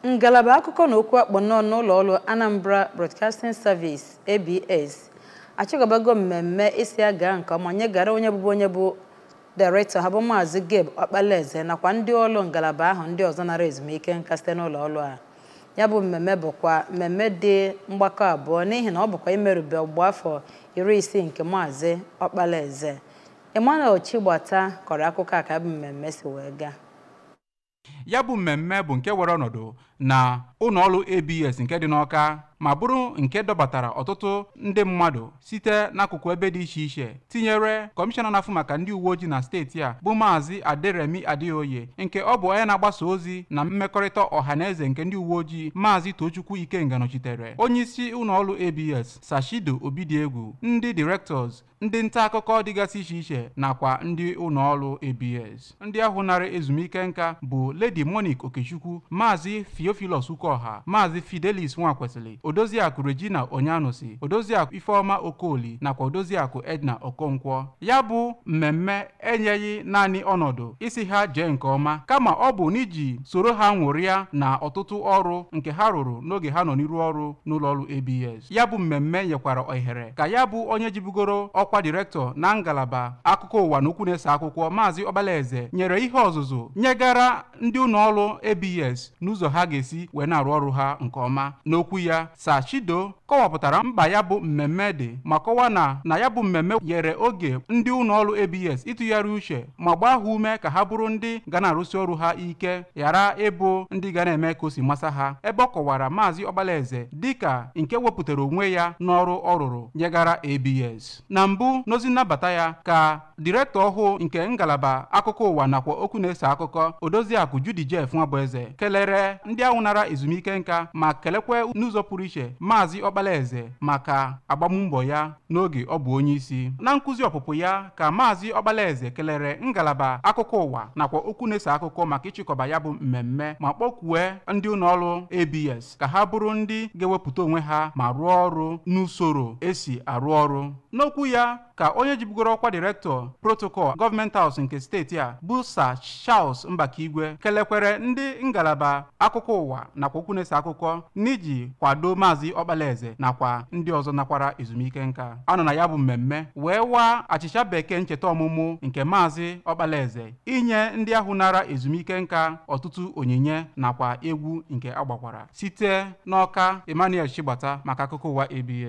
Ngalaba akụkọ na okwu akpọ n'ụlọ ọrụ Anambra Broadcasting Service (ABS) achịkọbago mmemme isi aga nke ọma nyegara onye bụ Director ha bụ Maazị Gabe Okpalaeze nakwa ndị ọrụ ngalaba ahụ ndị ọzọ nara ezumike nka site n'ụlọ ọrụ a. Ya bụ mmemme bụkwa mmemme dị mgbakọ abụọ n'ihi na ọ bụkwa imerube ọgbọ afọ 60 nke Maazị Okpalaeze. Emmanuel Chigbata kọrọ akụkọ a ka bụ mmemme si wee gaa. Ya bụ mmemme bụ nke were ọnọdụ na ụlọ ọrụ ABS nke dị n'Awka ma bụrụ nke dọbatara ọtụtụ ndị mmadụ site n'akụkụ ebe dị iche iche tinyere kọmishọna na-afụ maka ndị uwe ojii na steeti a bụ Maazị Aderemi Adeoye nke ọ bụ onye na-agbasa ozi na mmekọrịta ọhaneze nke ndị uwe ojii Maazị Tochukwu Ikenga nọchitere onye isi ụlọ ọrụ ABS Sashido Obidiegwu ndị directors ndị nta akụkọ dịgasị iche iche nakwa ndị ụlọ ọrụ ABS. Ndị ahụ nara ezumike nka bụ Lady Monique Okechukwu, Maazị Theophilus Ukoha, Maazị Fidelis Nwakwesili, Odoziakụ Regina Onyanusi, Odoziakụ Ifeoma Okoli nakwa Odoziakụ Edna Okonkwo. Ya bụ mmemme enyeghị naanị ọnọdụ isi ha jee nke ọma kama ọ bụ n'iji soro ha ṅụrịa na ọtụtụ ọrụ nke ha rụrụ n'oge ha nọ n'iru ọrụ n'ụlọ ọrụ ABS. Ya bụ mmemme nyekwara ohere ka ya bụ onye jibugoro ọkwa direktọ na ngalaba akụkọ ụwa na okwu na-ese akwụkwọ Maazị Okpalaeze nyere ihe ọzụzụ nyegara ndị ụlọ ọrụ ABS n'ụzọ ha ga-esi wee na-arụ ọrụ ha nke ọma. N'okwu ya, Sashido kọwapụtara mkpa ya bụ mmemme dị ma kọwaa na ya bụ mmemme nyere oge ndị ụlọ ọrụ ABS ịtụgharị uche ma gbaa ha ume ka ha bụrụ ndị ga na-arụsi ọrụ ha ike ghara ịbụ ndị ga na-eme ka o si masa ha, ebe ọ kọwara Maazị Okpalaeze dịka nke wepụtara onwe ya n'ọrụ ọ rụrụ nyegara ABS. Na mbụ n'ozi nnabata ya ka direktọ ọhụụ nke ngalaba akụkọ ụwa nakwa okwu na-ese akụkọ Odoziakụ Judy Jeff Nwabueze kelere ndị ahụ nara ezumike nka ma kelekwe n'ụzọ pụrụ iche Maazị Okpalaeze maka agbammbọ ya n'oge ọ bụ onye isi. Na nkụzi ọpụpụ ya ka Maazị Okpalaeze kelere ngalaba akụkọ ụwa nakwa okwu na-ese akụkọ maka ịchịkọba ya bụ mmemme ma kpọkwue ndị ụlọ ọrụ ABS ka ha bụrụ ndị ga-ewepụta onwe ha ma rụọ ọrụ n'usoro esi arụ ọrụ. N'okwu ya ka onye jibugoro ọkwa direktọ protocol gọọmenti haus nke steeti a bụ Sir Charles Mbakigwe kelekwere ndị ngalaba akụkọ ụwa nakwa okwu na-ese akụkọ n'iji kwado Maazị Okpalaeze nakwa ndị ọzọ nakwara ezumike nka. Anọ na ya bụ mmemme wee waa achịcha bekee ncheta ọmụmụ nke Maazị Okpalaeze inye ndị ahụ nara ezumike nka ọtụtụ onyinye nakwa egwu nke agbakwara. Site n'Awka, Emmanuel Chigbata maka akụkọ ụwa ABS.